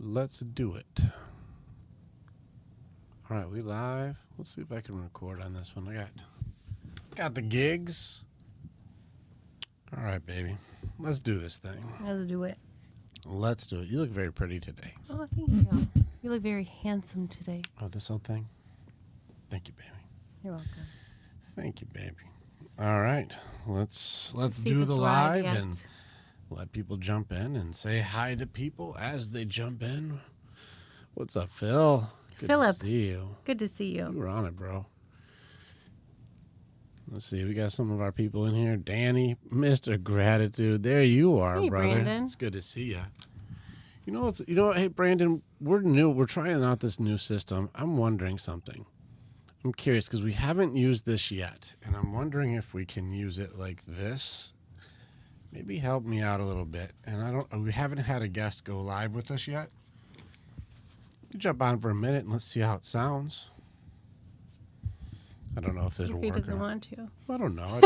Let's do it. All right, we live. Let's see if I can record on this one. I got the gigs. All right, baby. Let's do this thing. Let's do it. Let's do it. You look very pretty today. Oh, thank you. You look very handsome today. Oh, this whole thing? Thank you, baby. You're welcome. Thank you, baby. All right. Let's See if do it's the live live yet. and let people jump in and say hi to people as they jump in. What's up, Phil? Good Philip. to see you. Good to see You you. were on it, bro. Let's see. We got some of our people in here. Danny, Mr. Gratitude. There you are, Hey, brother. Brandon. It's good to see you. You know what's? Hey, Brandon. We're new. We're trying out this new system. I'm wondering something. I'm curious because we haven't used this yet, and I'm wondering if we can use it like this. Maybe help me out a little bit. And we haven't had a guest go live with us yet. Jump on for a minute and let's see how it sounds. I don't know if it'll If he work. doesn't want to. I don't know.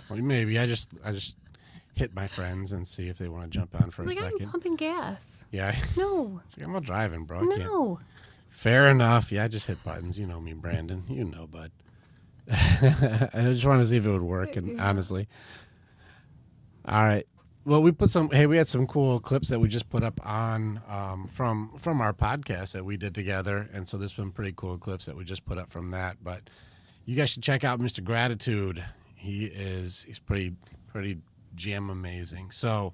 Well, maybe I just hit my friends and see if they want to jump on for It's a like second. I'm pumping gas. Yeah, No. it's like I'm not driving, bro. I can't. No. Fair enough. Yeah, I just hit buttons. You know me, Brandon. You know, bud. I just wanted to see if it would work, and Yeah. honestly. All right. Well, we had some cool clips that we just put up on from our podcast that we did together, and so there's some pretty cool clips that we just put up from that. But you guys should check out Mr. Gratitude. He's pretty jam amazing. So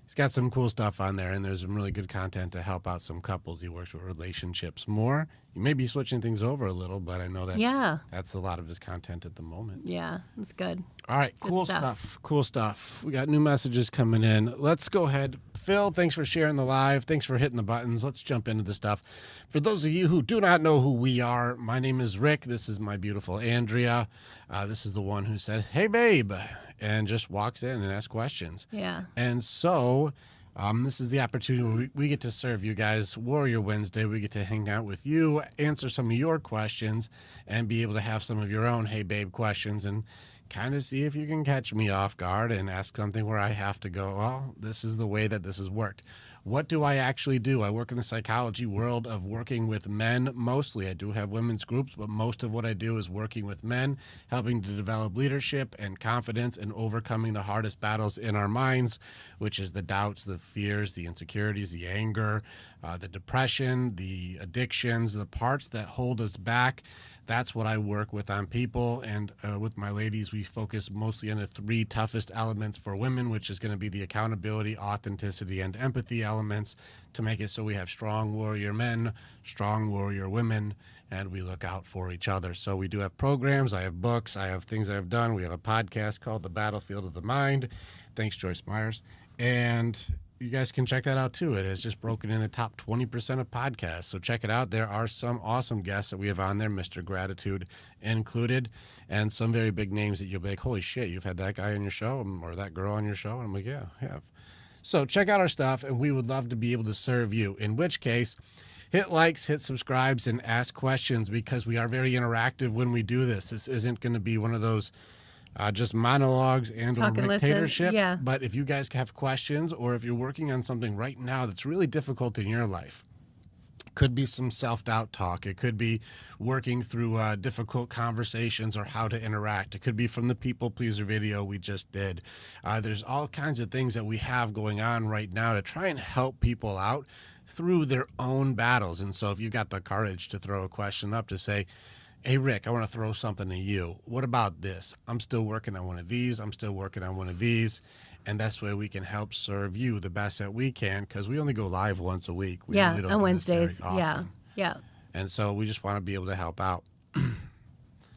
he's got some cool stuff on there, and there's some really good content to help out some couples. He works with relationships more. He may be switching things over a little, but I know that Yeah. that's a lot of his content at the moment. Yeah. That's good. All right, Good cool stuff. Cool stuff. We got new messages coming in. Let's go ahead. Phil, thanks for sharing the live. Thanks for hitting the buttons. Let's jump into the stuff. For those of you who do not know who we are, my name is Rick. This is my beautiful Andrea. This is the one who said, "Hey, babe," and just walks in and asks questions. Yeah. And so this is the opportunity we get to serve you guys Warrior Wednesday. We get to hang out with you, answer some of your questions, and be able to have some of your own "Hey Babe" questions and kind of see if you can catch me off guard and ask something where I have to go, well, this is the way that this has worked. What do I actually do? I work in the psychology world of working with men mostly. I do have women's groups, but most of what I do is working with men, helping to develop leadership and confidence and overcoming the hardest battles in our minds, which is the doubts, the fears, the insecurities, the anger, the depression, the addictions, the parts that hold us back. That's what I work with on people. And with my ladies, we focus mostly on the three toughest elements for women, which is going to be the accountability, authenticity, and empathy elements to make it so we have strong warrior men, strong warrior women, and we look out for each other. So we do have programs. I have books. I have things I've done. We have a podcast called The Battlefield of the Mind. Thanks, Joyce Myers. And you guys can check that out too. It is just broken in the top 20% of podcasts. So check it out. There are some awesome guests that we have on there, Mr. Gratitude included, and some very big names that you'll be like, holy shit, you've had that guy on your show or that girl on your show? And I'm like, yeah, I have. So check out our stuff, and we would love to be able to serve you. In which case, hit likes, hit subscribes, and ask questions because we are very interactive when we do this. This isn't going to be one of those just monologues and or Talk and listen. dictatorship. Yeah. But if you guys have questions or if you're working on something right now that's really difficult in your life, could be some self-doubt talk. It could be working through difficult conversations or how to interact. It could be from the people pleaser video we just did. There's all kinds of things that we have going on right now to try and help people out through their own battles. And so if you've got the courage to throw a question up to say, hey, Rick, I want to throw something to you. What about this? I'm still working on one of these. I'm still working on one of these. And that's why we can help serve you the best that we can because we only go live once a week. We Yeah. really don't On do this very Wednesdays. Yeah. often. Yeah. And so we just want to be able to help out.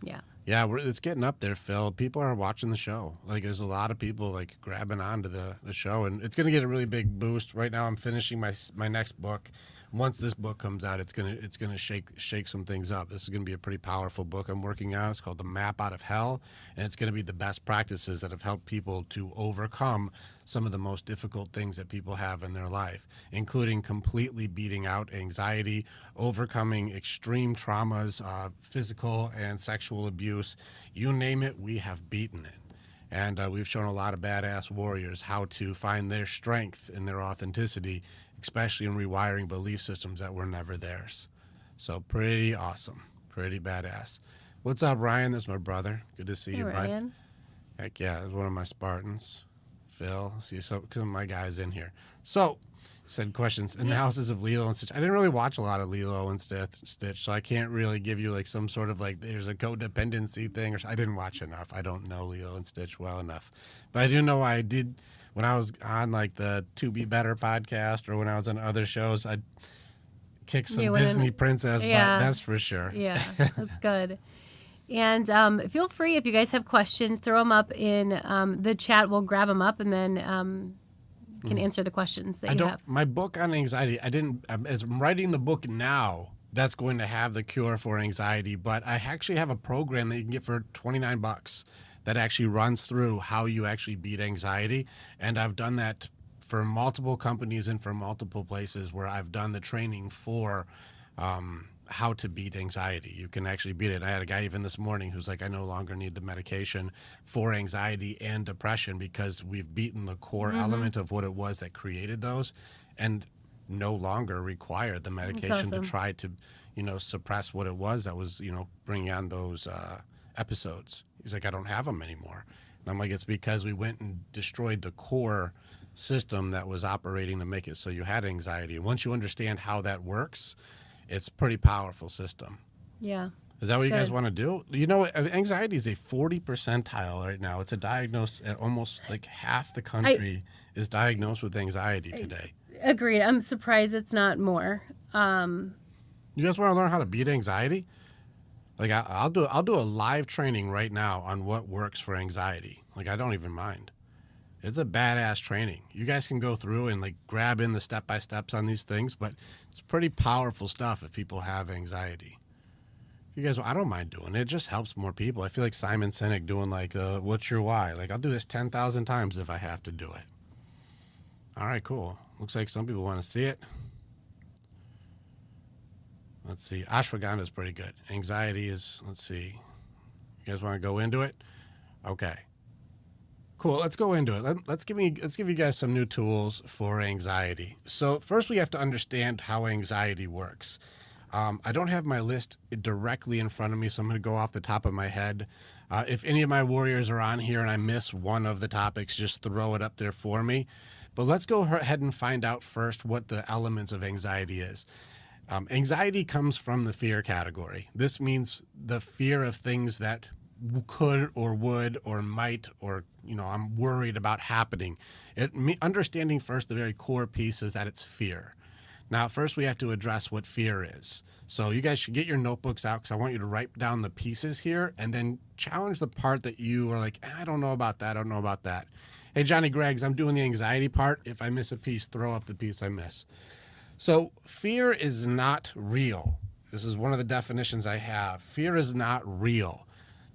Yeah. Yeah, it's getting up there, Phil. People are watching the show. Like, there's a lot of people, like, grabbing onto the show. And it's going to get a really big boost. Right now I'm finishing my next book. Once this book comes out, it's gonna shake some things up. This is gonna be a pretty powerful book I'm working on. It's called The Map Out of Hell, and it's gonna be the best practices that have helped people to overcome some of the most difficult things that people have in their life, including completely beating out anxiety, overcoming extreme traumas, physical and sexual abuse. You name it, we have beaten it. And we've shown a lot of badass warriors how to find their strength and their authenticity, especially in rewiring belief systems that were never theirs. So pretty awesome. Pretty badass. What's up, Ryan? That's my brother. Good to see Hey, you, bud. Ryan. Heck yeah, that's one of my Spartans. Phil, see some of my guys in here. So, said questions, analysis of Lilo and Stitch. I didn't really watch a lot of Lilo and Stitch, so I can't really give you like some sort of like there's a codependency thing, or I didn't watch enough. I don't know Lilo and Stitch well enough, but I do know I did when I was on like the To Be Better podcast or when I was on other shows. I'd kick some Disney princess butt. That's for sure. Yeah, that's good. And feel free if you guys have questions, throw them up in the chat. We'll grab them up and then can answer the questions that you have. My book on anxiety, as I'm writing the book now, that's going to have the cure for anxiety, but I actually have a program that you can get for $29 that actually runs through how you actually beat anxiety. And I've done that for multiple companies and for multiple places where I've done the training for how to beat anxiety. You can actually beat it. I had a guy even this morning who's like, I no longer need the medication for anxiety and depression because we've beaten the core element of what it was that created those and no longer require the medication to try to, suppress what it was that was, bringing on those episodes. He's like, I don't have them anymore. And I'm like, it's because we went and destroyed the core system that was operating to make it so you had anxiety. And once you understand how that works, it's a pretty powerful system. Yeah. Is that what you guys want to do? Anxiety is a 40 percentile right now. It's a diagnosis at almost like half the country is diagnosed with anxiety today. Agreed. I'm surprised it's not more. You guys want to learn how to beat anxiety? Like I'll do a live training right now on what works for anxiety. Like I don't even mind. It's a badass training. You guys can go through and like grab in the step-by-steps on these things, but it's pretty powerful stuff if people have anxiety. If you guys, I don't mind doing it. It just helps more people. I feel like Simon Sinek doing like, what's your why? Like I'll do this 10,000 times if I have to do it. All right, cool. Looks like some people want to see it. Let's see. Ashwagandha is pretty good. Anxiety is, let's see. You guys want to go into it? Okay. Cool. Let's go into it. Let's give you guys some new tools for anxiety. So first we have to understand how anxiety works. I don't have my list directly in front of me, so I'm going to go off the top of my head. If any of my warriors are on here and I miss one of the topics, just throw it up there for me. But let's go ahead and find out first what the elements of anxiety is. Anxiety comes from the fear category. This means the fear of things that could or would or might or I'm worried about happening. Understanding first the very core piece is that it's fear. Now first we have to address what fear is. So you guys should get your notebooks out because I want you to write down the pieces here and then challenge the part that you are like, I don't know about that, I don't know about that. Hey Johnny Greggs, I'm doing the anxiety part. If I miss a piece, throw up the piece I miss. So fear is not real. This is one of the definitions I have. Fear is not real.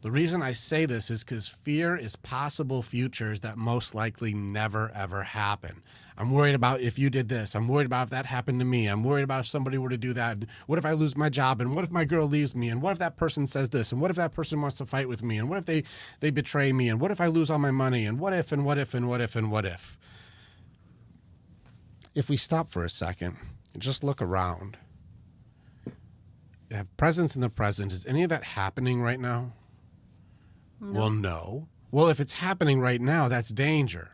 The reason I say this is because fear is possible futures that most likely never, ever happen. I'm worried about if you did this. I'm worried about if that happened to me. I'm worried about if somebody were to do that. What if I lose my job? And what if my girl leaves me? And what if that person says this? And what if that person wants to fight with me? And what if they betray me? And what if I lose all my money? And what if, and what if, and what if, and what if? If we stop for a second and just look around, have presence in the present. Is any of that happening right now? No. Well, no. Well, if it's happening right now, that's danger.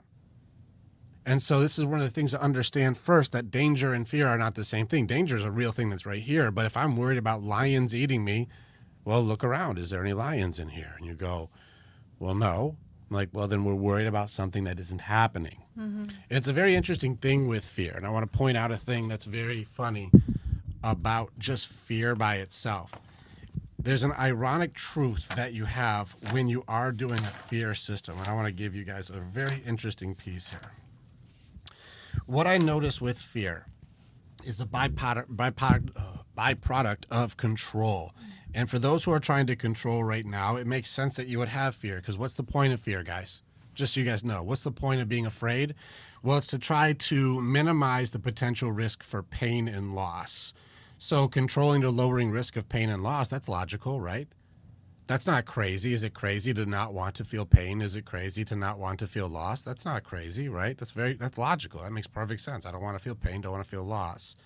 And so this is one of the things to understand first, that danger and fear are not the same thing. Danger is a real thing that's right here. But if I'm worried about lions eating me, well, look around. Is there any lions in here? And you go, well, no. I'm like, well, then we're worried about something that isn't happening. Mm-hmm. It's a very interesting thing with fear. And I want to point out a thing that's very funny about just fear by itself. There's an ironic truth that you have when you are doing a fear system. And I want to give you guys a very interesting piece here. What I notice with fear is a byproduct of control. And for those who are trying to control right now, it makes sense that you would have fear. Because what's the point of fear, guys? Just so you guys know, what's the point of being afraid? Well, it's to try to minimize the potential risk for pain and loss. So controlling to lowering risk of pain and loss, that's logical, right? That's not crazy. Is it crazy to not want to feel pain? Is it crazy to not want to feel loss? That's not crazy, right? That's logical. That makes perfect sense. I don't want to feel pain, don't want to feel loss.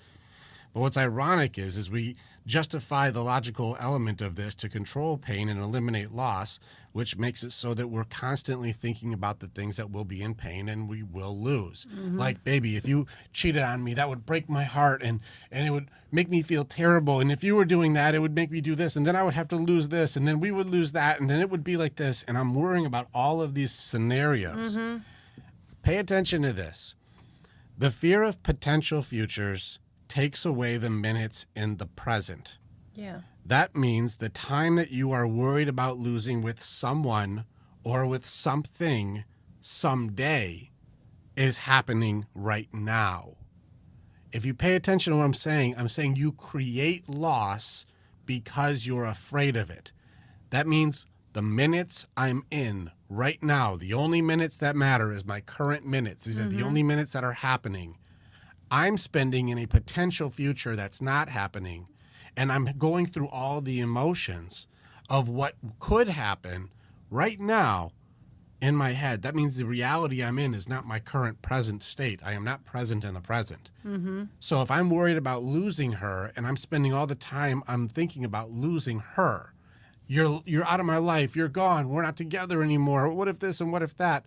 But what's ironic is we justify the logical element of this to control pain and eliminate loss, which makes it so that we're constantly thinking about the things that will be in pain and we will lose. Like, baby, if you cheated on me, that would break my heart and it would make me feel terrible. And if you were doing that, it would make me do this. And then I would have to lose this. And then we would lose that. And then it would be like this. And I'm worrying about all of these scenarios. Pay attention to this. The fear of potential futures takes away the minutes in the present. Yeah. That means the time that you are worried about losing with someone or with something someday is happening right now. If you pay attention to what I'm saying you create loss because you're afraid of it. That means the minutes I'm in right now, the only minutes that matter is my current minutes. These are the only minutes that are happening. I'm spending in a potential future that's not happening, and I'm going through all the emotions of what could happen right now in my head. That means the reality I'm in is not my current present state. I am not present in the present. So if I'm worried about losing her and I'm spending all the time I'm thinking about losing her, you're out of my life, you're gone, we're not together anymore, what if this and what if that?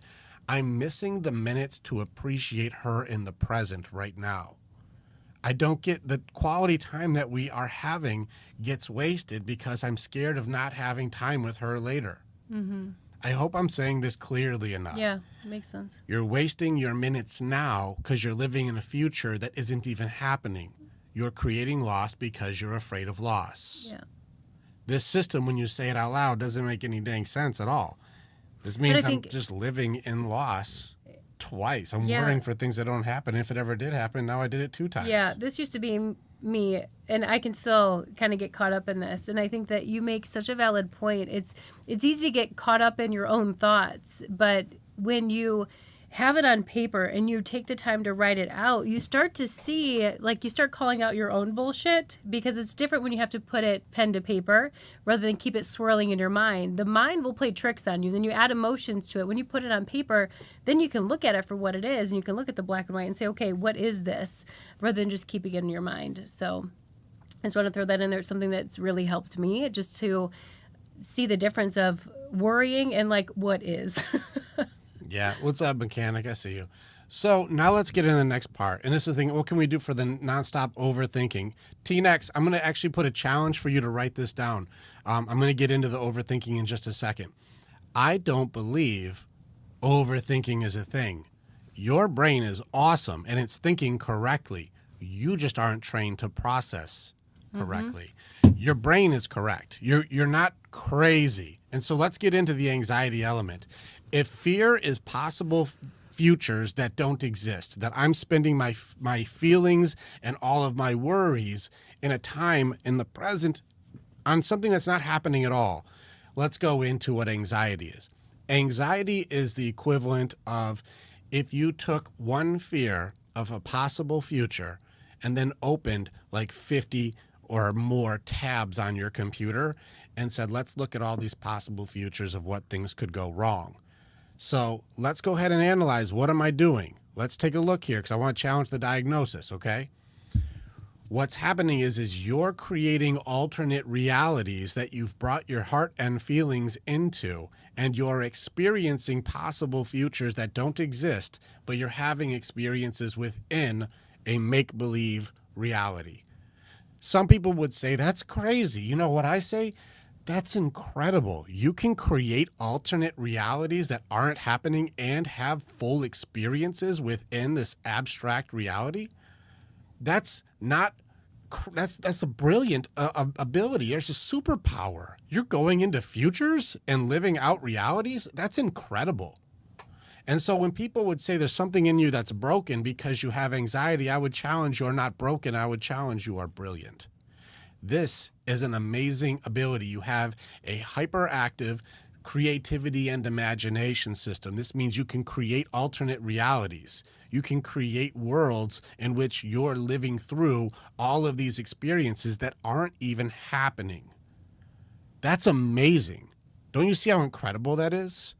I'm missing the minutes to appreciate her in the present right now. I don't get the quality time that we are having gets wasted because I'm scared of not having time with her later. I hope I'm saying this clearly enough. Yeah, makes sense. You're wasting your minutes now because you're living in a future that isn't even happening. You're creating loss because you're afraid of loss. Yeah. This system, when you say it out loud, doesn't make any dang sense at all. This means I'm just living in loss twice. I'm worrying for things that don't happen. If it ever did happen, now I did it 2 times. Yeah, this used to be me, and I can still kind of get caught up in this. And I think that you make such a valid point. It's easy to get caught up in your own thoughts, but when you have it on paper and you take the time to write it out, you start to see, like, you start calling out your own bullshit, because it's different when you have to put it pen to paper rather than keep it swirling in your mind. The mind will play tricks on you. Then you add emotions to it. When you put it on paper, then you can look at it for what it is, and you can look at the black and white and say, okay, what is this? Rather than just keeping it in your mind. So I just want to throw that in there. It's something that's really helped me, just to see the difference of worrying and, like, what is. Yeah. What's up, mechanic? I see you. So now let's get into the next part. And this is the thing, what can we do for the nonstop overthinking? T-Nex, I'm going to actually put a challenge for you to write this down. I'm going to get into the overthinking in just a second. I don't believe overthinking is a thing. Your brain is awesome and it's thinking correctly. You just aren't trained to process correctly. Your brain is correct. You're not crazy. And so let's get into the anxiety element. If fear is possible futures that don't exist, that I'm spending my feelings and all of my worries in a time in the present on something that's not happening at all, let's go into what anxiety is. Anxiety is the equivalent of if you took one fear of a possible future and then opened like 50 or more tabs on your computer and said, let's look at all these possible futures of what things could go wrong. So let's go ahead and analyze, what am I doing? Let's take a look here because I want to challenge the diagnosis, okay? What's happening is you're creating alternate realities that you've brought your heart and feelings into, and you're experiencing possible futures that don't exist, but you're having experiences within a make-believe reality. Some people would say, that's crazy. You know what I say? That's incredible. You can create alternate realities that aren't happening and have full experiences within this abstract reality. That's a brilliant ability. There's a superpower. You're going into futures and living out realities. That's incredible. And so when people would say there's something in you that's broken because you have anxiety, I would challenge you're not broken. I would challenge you are brilliant. This is an amazing ability. You have a hyperactive creativity and imagination system. This means you can create alternate realities. You can create worlds in which you're living through all of these experiences that aren't even happening. That's amazing. Don't you see how incredible that is?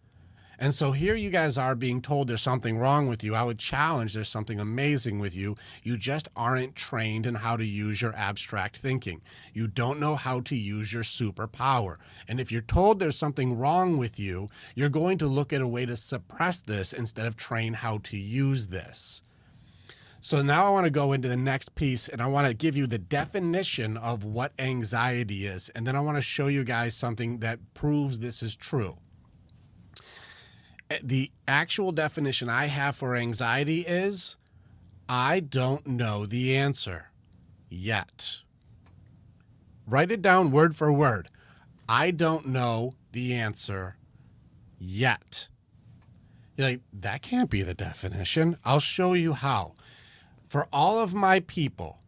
And so here you guys are being told there's something wrong with you. I would challenge there's something amazing with you. You just aren't trained in how to use your abstract thinking. You don't know how to use your superpower. And if you're told there's something wrong with you, you're going to look at a way to suppress this instead of train how to use this. So now I want to go into the next piece, and I want to give you the definition of what anxiety is. And then I want to show you guys something that proves this is true. The actual definition I have for anxiety is, I don't know the answer yet. Write it down word for word. I don't know the answer yet. You're like, that can't be the definition. I'll show you how. For all of my people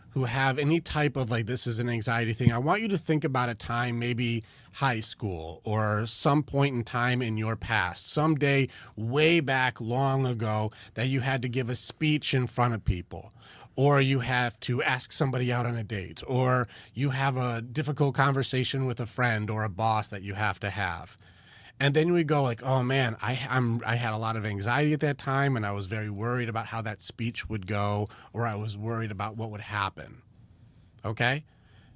who have any type of like, this is an anxiety thing, I want you to think about a time, maybe high school or some point in time in your past, someday way back long ago, that you had to give a speech in front of people, or you have to ask somebody out on a date, or you have a difficult conversation with a friend or a boss that you have to have. And then we go like, oh man, I had a lot of anxiety at that time, and I was very worried about how that speech would go, or I was worried about what would happen. Okay?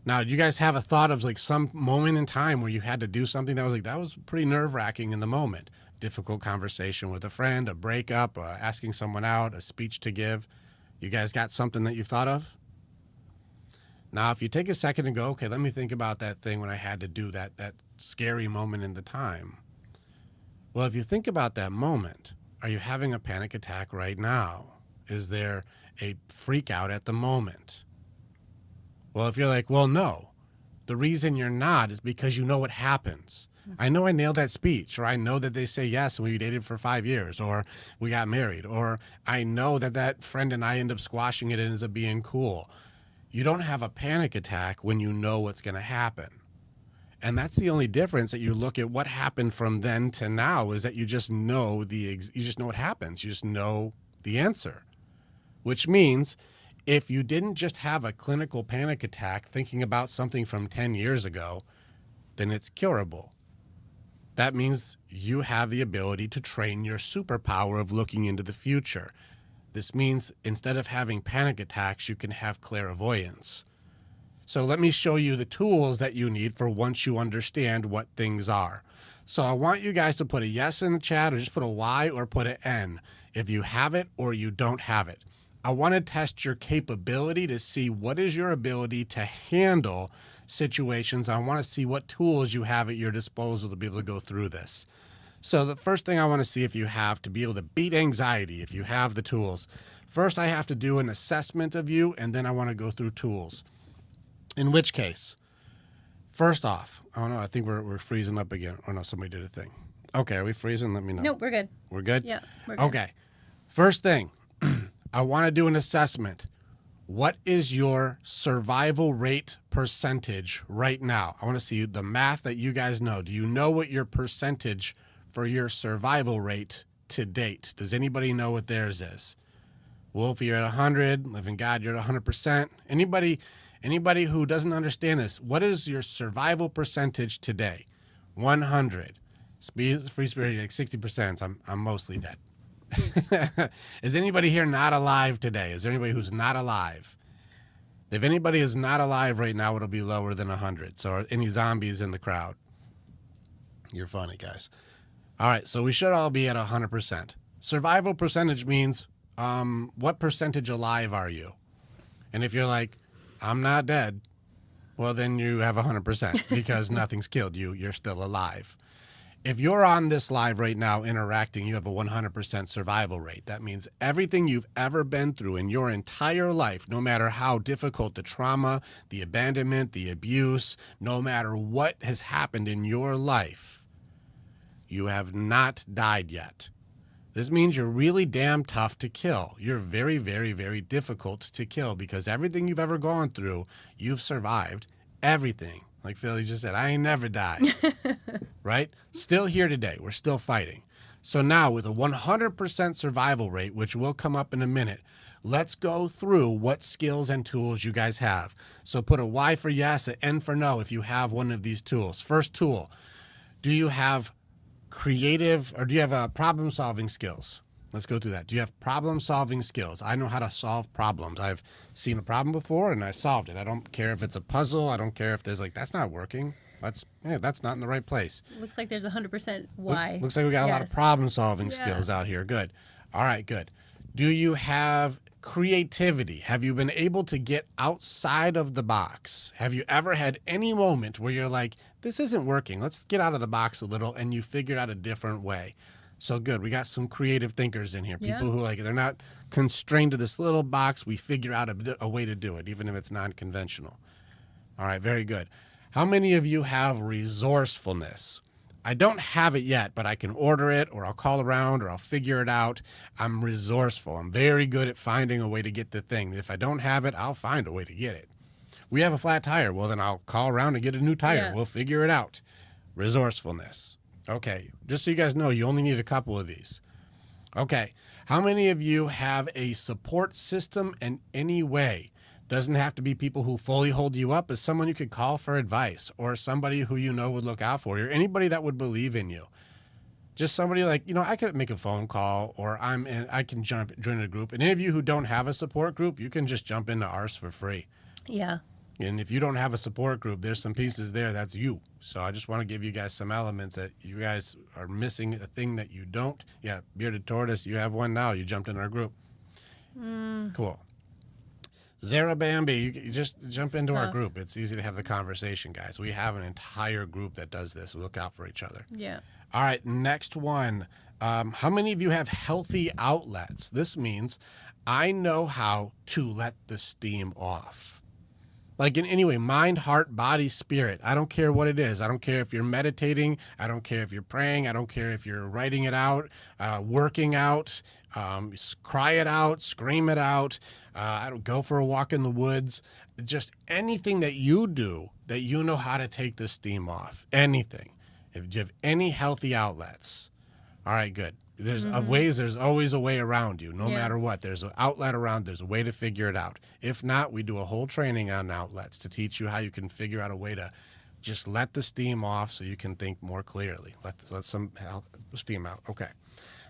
Now, do you guys have a thought of like some moment in time where you had to do something that was pretty nerve-wracking in the moment? Difficult conversation with a friend, a breakup, asking someone out, a speech to give. You guys got something that you thought of? Now, if you take a second and go, okay, let me think about that thing when I had to do that scary moment in the time. Well, if you think about that moment, are you having a panic attack right now? Is there a freak out at the moment? Well, if you're like, well, no, the reason you're not is because you know what happens. I know I nailed that speech, or I know that they say yes and we dated for 5 years, or we got married, or I know that friend and I end up squashing it and ends up being cool. You don't have a panic attack when you know what's going to happen. And that's the only difference, that you look at what happened from then to now, is that you just know you just know what happens. You just know the answer, which means if you didn't just have a clinical panic attack thinking about something from 10 years ago, then it's curable. That means you have the ability to train your superpower of looking into the future. This means instead of having panic attacks, you can have clairvoyance. So let me show you the tools that you need for once you understand what things are. So I want you guys to put a yes in the chat, or just put a Y or put an N if you have it or you don't have it. I want to test your capability to see what is your ability to handle situations. I want to see what tools you have at your disposal to be able to go through this. So the first thing I want to see if you have to be able to beat anxiety, if you have the tools. First, I have to do an assessment of you, and then I want to go through tools. In which case, first off, oh no, I think we're freezing up again. Oh no, somebody did a thing. Okay, are we freezing? Let me know. No, we're good. We're good? Yeah, we're good. Okay. First thing, I want to do an assessment. What is your survival rate percentage right now? I want to see the math that you guys know. Do you know what your percentage for your survival rate to date? Does anybody know what theirs is? Wolf, you're at 100. Living God, you're at 100%. Anybody who doesn't understand this, what is your survival percentage today? 100. Free Spirit, like 60%. I'm mostly dead. Is anybody here not alive today? Is there anybody who's not alive? If anybody is not alive right now, it'll be lower than 100. So are any zombies in the crowd? You're funny, guys. All right, so we should all be at 100%. Survival percentage means what percentage alive are you? And if you're like, I'm not dead, well, then you have 100% because nothing's killed you. You're still alive. If you're on this live right now interacting, you have a 100% survival rate. That means everything you've ever been through in your entire life, no matter how difficult the trauma, the abandonment, the abuse, no matter what has happened in your life, you have not died yet. This means you're really damn tough to kill. You're very, very, very difficult to kill because everything you've ever gone through, you've survived. Everything. Like Philly just said, I ain't never died, right? Still here today. We're still fighting. So now with a 100% survival rate, which will come up in a minute, let's go through what skills and tools you guys have. So put a Y for yes, an N for no if you have one of these tools. First tool, do you have creative or do you have problem-solving skills? Let's go through that. Do you have problem-solving skills? I know how to solve problems. I've seen a problem before and I solved it. I don't care if it's a puzzle. I don't care if there's like, that's not working. That's not in the right place. Looks like there's 100% Y. Looks like we got a lot of Yes. problem-solving skills out here. Good. All right, good. Do you have creativity? Have you been able to get outside of the box? Have you ever had any moment where you're like, this isn't working. Let's get out of the box a little, and you figured out a different way? So good. We got some creative thinkers in here. People who like, they're not constrained to this little box. We figure out a way to do it, even if it's non-conventional. All right, very good. How many of you have resourcefulness? I don't have it yet, but I can order it, or I'll call around, or I'll figure it out. I'm resourceful. I'm very good at finding a way to get the thing. If I don't have it, I'll find a way to get it. We have a flat tire. Well, then I'll call around and get a new tire. Yeah. We'll figure it out. Resourcefulness. Okay, just so you guys know, you only need a couple of these. Okay, how many of you have a support system in any way? Doesn't have to be people who fully hold you up, as someone you could call for advice, or somebody who you know would look out for you, or anybody that would believe in you. Just somebody like, I could make a phone call, or I can join a group. And any of you who don't have a support group, you can just jump into ours for free. Yeah. And if you don't have a support group, there's some pieces there that's you. So I just want to give you guys some elements that you guys are missing, a thing that you don't. Yeah, Bearded Tortoise, you have one now. You jumped in our group. Cool. Zarabambi, you just jump into our group. It's easy to have the conversation, guys. We have an entire group that does this. We look out for each other. Yeah. All right, next one. How many of you have healthy outlets? This means I know how to let the steam off. Like in any way, mind, heart, body, spirit. I don't care what it is. I don't care if you're meditating. I don't care if you're praying. I don't care if you're writing it out, working out, cry it out, scream it out. I don't go for a walk in the woods. Just anything that you do that you know how to take the steam off. Anything. If you have any healthy outlets. All right, good. There's there's always a way around you, no matter what. There's an outlet around, there's a way to figure it out. If not, we do a whole training on outlets to teach you how you can figure out a way to just let the steam off so you can think more clearly. Let some steam out. Okay.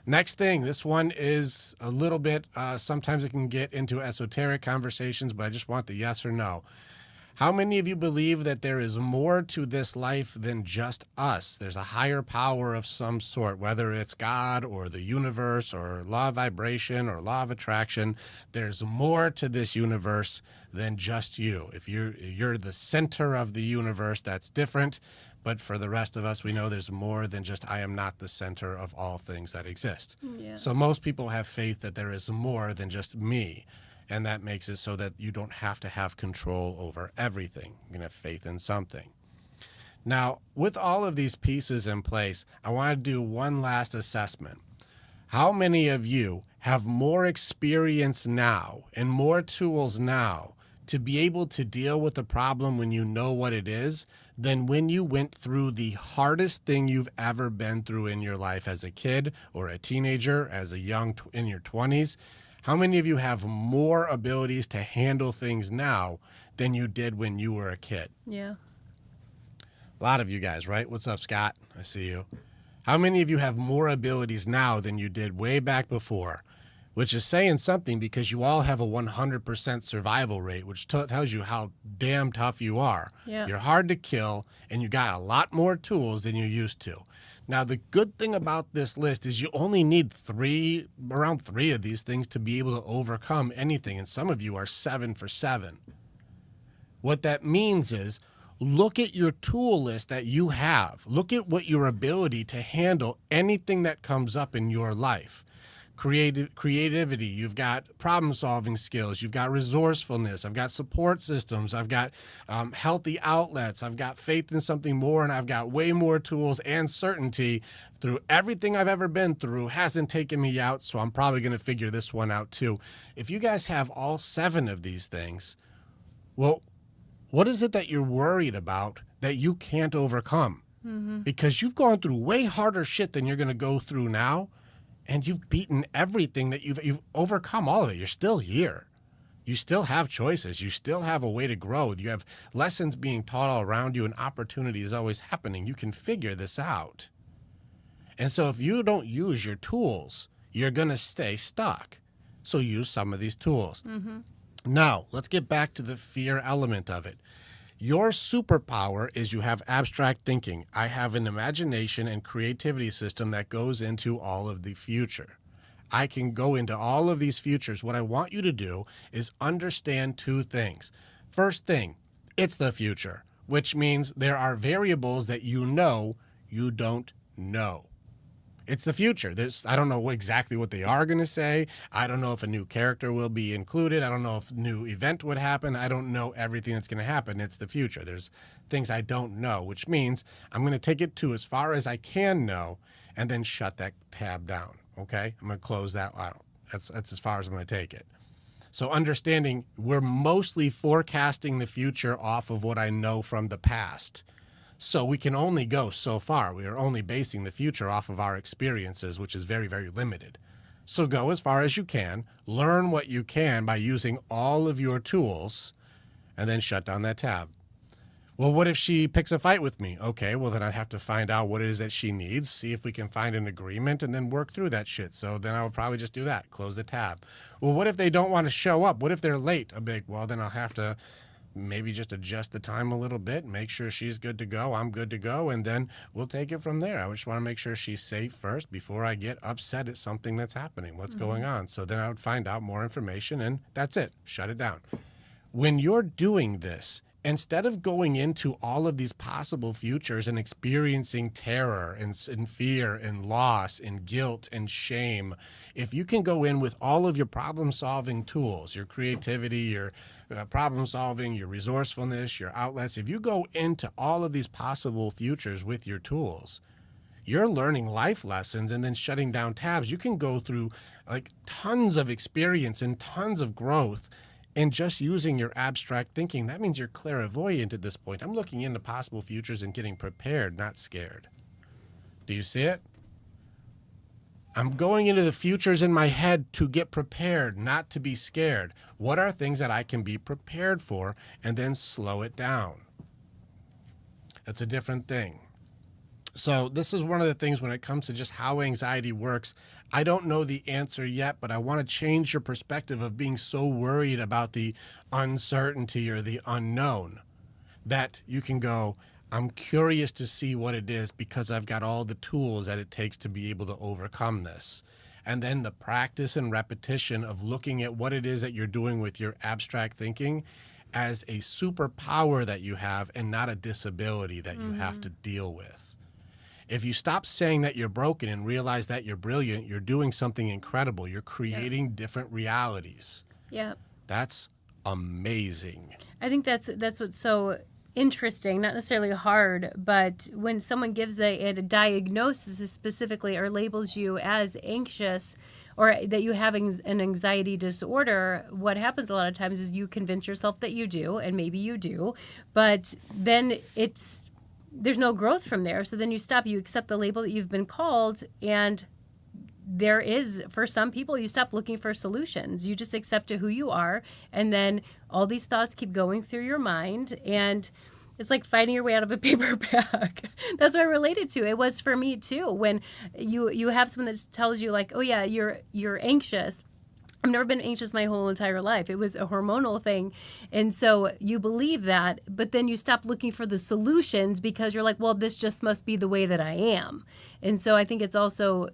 Next thing, this one is a little bit, sometimes it can get into esoteric conversations, but I just want the yes or no. How many of you believe that there is more to this life than just us? There's a higher power of some sort, whether it's God or the universe or law of vibration or law of attraction. There's more to this universe than just you. If you're the center of the universe, that's different. But for the rest of us, we know there's more than just I am not the center of all things that exist. Yeah. So most people have faith that there is more than just me. And that makes it so that you don't have to have control over everything. You're going to have faith in something. Now, with all of these pieces in place, I want to do one last assessment. How many of you have more experience now and more tools now to be able to deal with the problem when you know what it is than when you went through the hardest thing you've ever been through in your life as a kid or a teenager, as a young in your 20s? How many of you have more abilities to handle things now than you did when you were a kid? Yeah. A lot of you guys, right? What's up, Scott? I see you. How many of you have more abilities now than you did way back before? Which is saying something, because you all have a 100% survival rate, which tells you how damn tough you are. Yeah. You're hard to kill, and you got a lot more tools than you used to. Now, the good thing about this list is you only need around three of these things to be able to overcome anything, and some of you are 7 for 7. What that means is, look at your tool list that you have. Look at what your ability to handle anything that comes up in your life. Creativity, you've got problem-solving skills, you've got resourcefulness, I've got support systems, I've got healthy outlets, I've got faith in something more, and I've got way more tools and certainty. Through everything I've ever been through hasn't taken me out, so I'm probably going to figure this one out too. If you guys have all 7 of these things, well, what is it that you're worried about that you can't overcome because you've gone through way harder shit than you're going to go through now. And you've beaten everything that you've overcome all of it. You're still here. You still have choices. You still have a way to grow. You have lessons being taught all around you and opportunities always happening. You can figure this out. And so if you don't use your tools, you're going to stay stuck. So use some of these tools. Now, let's get back to the fear element of it. Your superpower is you have abstract thinking. I have an imagination and creativity system that goes into all of the future. I can go into all of these futures. What I want you to do is understand two things. First thing, it's the future, which means there are variables that you don't know. It's the future. I don't know exactly what they are going to say. I don't know if a new character will be included. I don't know if a new event would happen. I don't know everything that's going to happen. It's the future. There's things I don't know, which means I'm going to take it to as far as I can know and then shut that tab down. Okay? I'm going to close that out. That's as far as I'm going to take it. So understanding we're mostly forecasting the future off of what I know from the past. So we can only go so far. We are only basing the future off of our experiences, which is very, very limited. So go as far as you can, learn what you can by using all of your tools, and then shut down that tab. Well, what if she picks a fight with me? Okay, well, then I'd have to find out what it is that she needs, see if we can find an agreement, and then work through that shit. So then I would probably just do that, close the tab. Well, what if they don't want to show up? What if they're late? Well, then I'll have to maybe just adjust the time a little bit, make sure she's good to go, I'm good to go, and then we'll take it from there. I just want to make sure she's safe first before I get upset at something that's happening, what's going on. So then I would find out more information, and that's it. Shut it down. When you're doing this, instead of going into all of these possible futures and experiencing terror and fear and loss and guilt and shame, if you can go in with all of your problem-solving tools, your creativity, your problem-solving, your resourcefulness, your outlets, if you go into all of these possible futures with your tools, you're learning life lessons and then shutting down tabs. You can go through like tons of experience and tons of growth and just using your abstract thinking. That means you're clairvoyant at this point. I'm looking into possible futures and getting prepared, not scared. Do you see it? I'm going into the futures in my head to get prepared, not to be scared. What are things that I can be prepared for, and then slow it down? That's a different thing. So this is one of the things when it comes to just how anxiety works. I don't know the answer yet, but I want to change your perspective of being so worried about the uncertainty or the unknown that you can go, I'm curious to see what it is because I've got all the tools that it takes to be able to overcome this. And then the practice and repetition of looking at what it is that you're doing with your abstract thinking as a superpower that you have and not a disability that you have to deal with. If you stop saying that you're broken and realize that you're brilliant, you're doing something incredible. You're creating different realities. Yeah. That's amazing. I think that's what's so interesting, not necessarily hard, but when someone gives a diagnosis specifically or labels you as anxious or that you have an anxiety disorder, what happens a lot of times is you convince yourself that you do, and maybe you do, but then there's no growth from there. So then you stop, you accept the label that you've been called, and there is, for some people, you stop looking for solutions. You just accept who you are, and then all these thoughts keep going through your mind, and it's like fighting your way out of a paper bag. That's what I related to. It was for me too. When you have someone that tells you like, oh yeah, you're anxious. I've never been anxious my whole entire life. It was a hormonal thing. And so you believe that, but then you stop looking for the solutions because you're like, well, this just must be the way that I am. And so I think it's also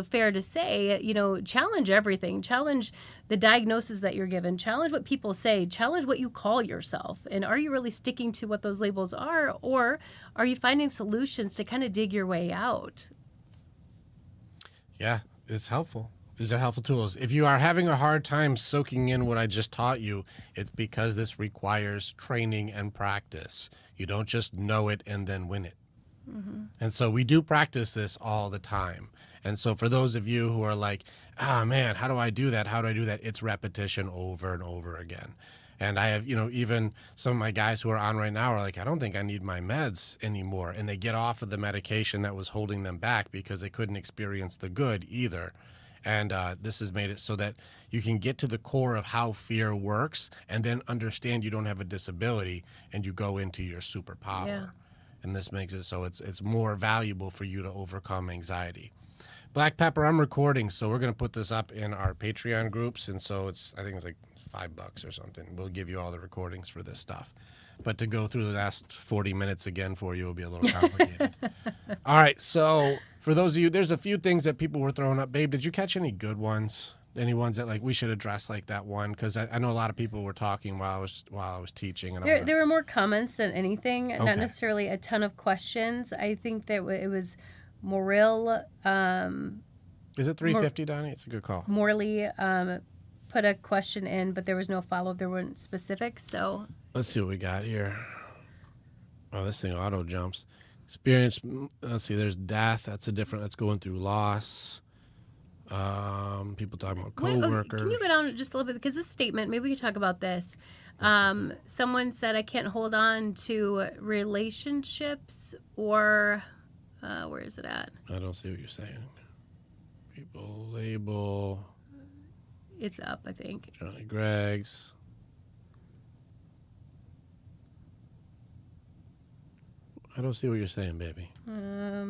fair to say, challenge everything. Challenge the diagnosis that you're given. Challenge what people say. Challenge what you call yourself. And are you really sticking to what those labels are? Or are you finding solutions to kind of dig your way out? Yeah, it's helpful. These are helpful tools. If you are having a hard time soaking in what I just taught you, it's because this requires training and practice. You don't just know it and then win it. And so we do practice this all the time. And so for those of you who are like, man, how do I do that? How do I do that? It's repetition over and over again. And I have, even some of my guys who are on right now are like, I don't think I need my meds anymore. And they get off of the medication that was holding them back because they couldn't experience the good either. And this has made it so that you can get to the core of how fear works and then understand you don't have a disability and you go into your superpower. Yeah. And this makes it so it's more valuable for you to overcome anxiety. Black Pepper, I'm recording, so we're going to put this up in our Patreon groups. And so I think it's like $5 or something. We'll give you all the recordings for this stuff. But to go through the last 40 minutes again for you will be a little complicated. All right, so for those of you, there's a few things that people were throwing up. Babe, did you catch any good ones? Any ones that like we should address, like that one? Because I know a lot of people were talking while I was teaching. And There were more comments than anything, Okay. not necessarily a ton of questions. I think that it was Moril, Is it 350, Donnie? It's a good call. Morley put a question in, but there was no follow-up. There weren't specifics, so. Let's see what we got here. Oh, this thing auto jumps. Experience. Let's see. There's death. That's going through loss. People talking about coworkers. Can you go down just a little bit? Because this statement, maybe we could talk about this. Someone said, I can't hold on to relationships or, where is it at? I don't see what you're saying. People label It's up, I think. Johnny Greggs. I don't see what you're saying, baby. Let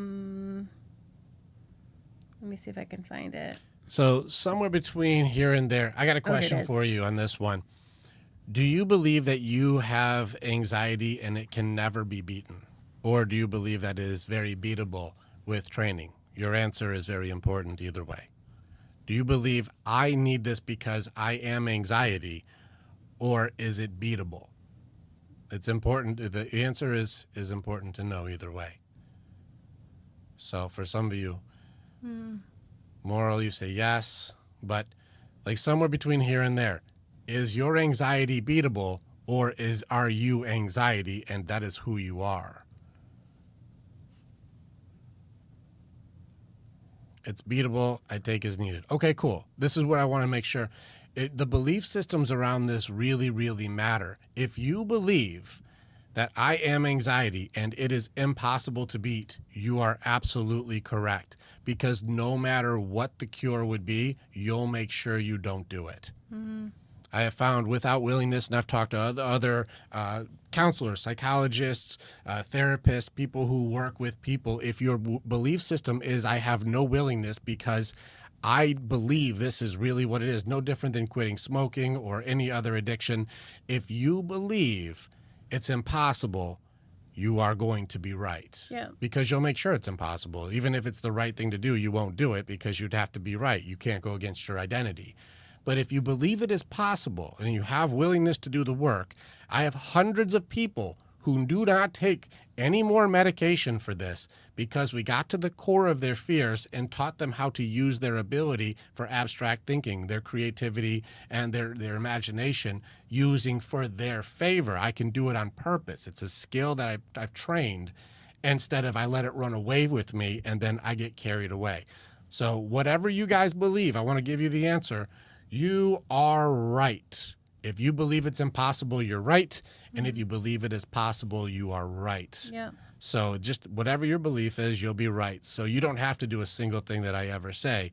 me see if I can find it. So somewhere between here and there, I got a question for you on this one. Do you believe that you have anxiety and it can never be beaten? Or do you believe that it is very beatable with training? Your answer is very important either way. Do you believe I need this because I am anxiety, or is it beatable? It's important. The answer is important to know either way. So for some of you, Moral, you say yes, but like somewhere between here and there, is your anxiety beatable, or are you anxiety and that is who you are? It's beatable, I take as needed. Okay, cool. This is what I want to make sure. The belief systems around this really, really matter. If you believe that I am anxiety and it is impossible to beat, you are absolutely correct. Because no matter what the cure would be, you'll make sure you don't do it. Mm-hmm. I have found without willingness, and I've talked to other counselors, psychologists, therapists, people who work with people, if your belief system is I have no willingness because I believe this is really what it is, no different than quitting smoking or any other addiction. If you believe it's impossible, you are going to be right. Yeah. Because you'll make sure it's impossible. Even if it's the right thing to do, you won't do it because you'd have to be right. You can't go against your identity. But if you believe it is possible and you have willingness to do the work, I have hundreds of people who do not take any more medication for this because we got to the core of their fears and taught them how to use their ability for abstract thinking, their creativity, and their imagination using for their favor. I can do it on purpose. It's a skill that I've trained instead of I let it run away with me and then I get carried away. So whatever you guys believe, I want to give you the answer. You are right. If you believe it's impossible, you're right. And if you believe it is possible, you are right. Yeah. So just whatever your belief is, you'll be right. So you don't have to do a single thing that I ever say.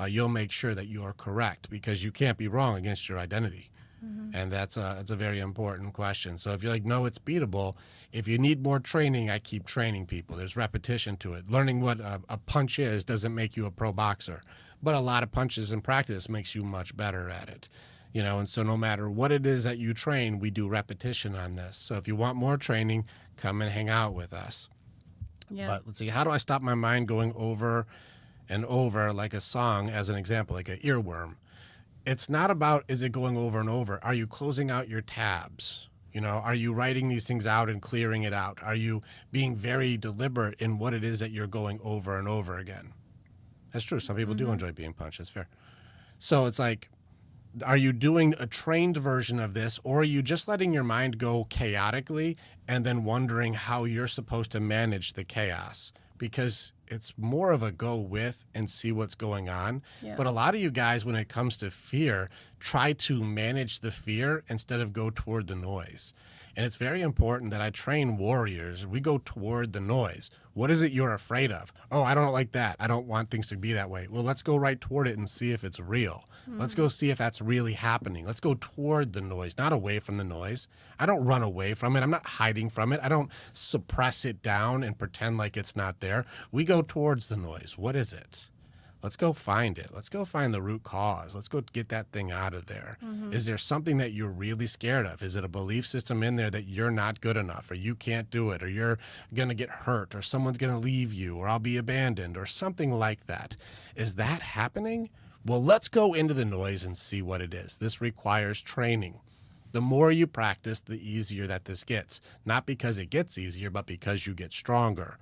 You'll make sure that you are correct because you can't be wrong against your identity. Mm-hmm. And that's a very important question. So if you're like, no, it's beatable. If you need more training, I keep training people. There's repetition to it. Learning what a punch is doesn't make you a pro boxer. But a lot of punches in practice makes you much better at it. You know, and so no matter what it is that you train, we do repetition on this. So if you want more training, come and hang out with us. Yeah. But let's see, how do I stop my mind going over and over like a song, as an example, like an earworm? It's not about, is it going over and over? Are you closing out your tabs? You know, are you writing these things out and clearing it out? Are you being very deliberate in what it is that you're going over and over again? That's true. Some people do enjoy being punched. That's fair. So it's like, are you doing a trained version of this, or are you just letting your mind go chaotically and then wondering how you're supposed to manage the chaos? Because it's more of a go with and see what's going on. Yeah. But a lot of you guys, when it comes to fear, try to manage the fear instead of go toward the noise. And it's very important that I train warriors. We go toward the noise. What is it you're afraid of? Oh, I don't like that. I don't want things to be that way. Well, let's go right toward it and see if it's real. Let's go see if that's really happening. Let's go toward the noise, not away from the noise. I don't run away from it. I'm not hiding from it. I don't suppress it down and pretend like it's not there. We go towards the noise. What is it? Let's go find it. Let's go find the root cause. Let's go get that thing out of there. Is there something that you're really scared of? Is it a belief system in there that you're not good enough, or you can't do it, or you're going to get hurt, or someone's going to leave you, or I'll be abandoned, or something like that? Is that happening? Well, let's go into the noise and see what it is. This requires training. The more you practice, the easier that this gets. Not because it gets easier, but because you get stronger.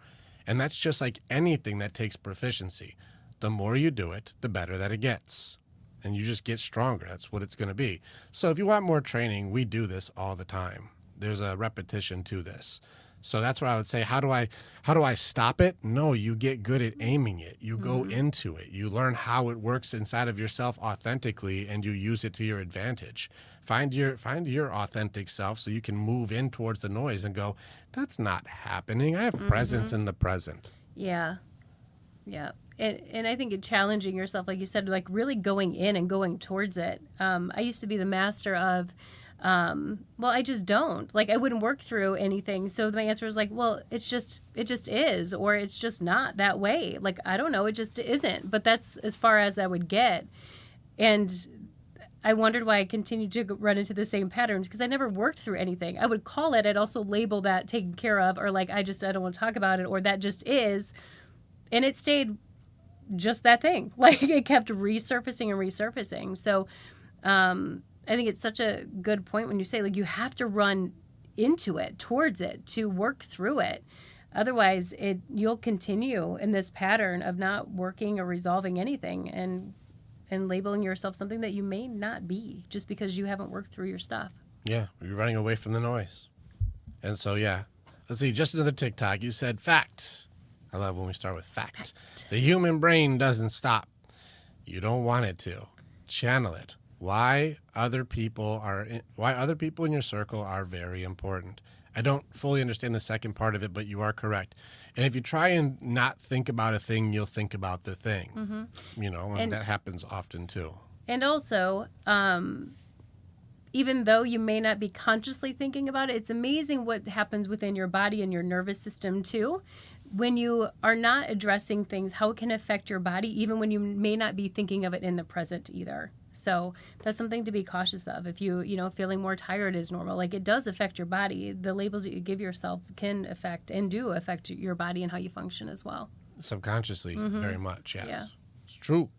And that's just like anything that takes proficiency. The more you do it, the better that it gets. And you just get stronger. That's what it's going to be. So if you want more training, we do this all the time. There's a repetition to this. So that's what I would say. How do I stop it? No, you get good at aiming it. You go into it. You learn how it works inside of yourself authentically, and you use it to your advantage. Find your authentic self so you can move in towards the noise and go, that's not happening. I have presence in the present. Yeah. Yeah. And I think challenging yourself, like you said, like really going in and going towards it. I used to be the master of, well, I just don't. Like, I wouldn't work through anything. So my answer was like, well, it just is, or it's just not that way. Like, I don't know, it just isn't. But that's as far as I would get. And I wondered why I continued to run into the same patterns, because I never worked through anything. I would call it, I'd also label that taken care of, or like, I don't want to talk about it, or that just is. And it stayed just that thing. Like, it kept resurfacing and resurfacing. So I think it's such a good point when you say, like, you have to run into it, towards it, to work through it. Otherwise, you'll continue in this pattern of not working or resolving anything, and labeling yourself something that you may not be, just because you haven't worked through your stuff. Yeah, you're running away from the noise. And so, yeah. Let's see, just another TikTok. You said fact. I love when we start with fact. The human brain doesn't stop. You don't want it to. Channel it. Why other people in your circle are very important. I don't fully understand the second part of it, but you are correct. And if you try and not think about a thing, you'll think about the thing. You know, and that happens often too. And also, even though you may not be consciously thinking about it, it's amazing what happens within your body and your nervous system too. When you are not addressing things, how it can affect your body, even when you may not be thinking of it in the present either. So that's something to be cautious of. If feeling more tired is normal, like, it does affect your body. The labels that you give yourself can affect and do affect your body and how you function as well. Subconsciously, very much, yes. Yeah. It's true.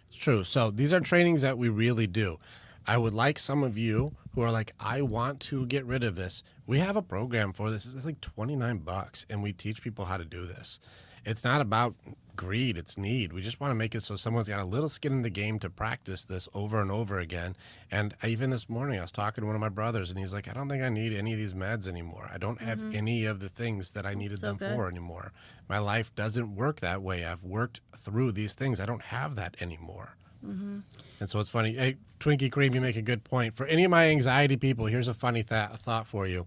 It's true. So these are trainings that we really do. I would like some of you who are like, I want to get rid of this. We have a program for this. It's like $29, and we teach people how to do this. It's not about greed, it's need. We just want to make it so someone's got a little skin in the game to practice this over and over again. And even this morning, I was talking to one of my brothers, and he's like, I don't think I need any of these meds anymore. I don't have any of the things that I needed them for anymore. My life doesn't work that way. I've worked through these things. I don't have that anymore. And so it's funny. Hey, Twinkie Cream, you make a good point. For any of my anxiety people, here's a funny thought for you.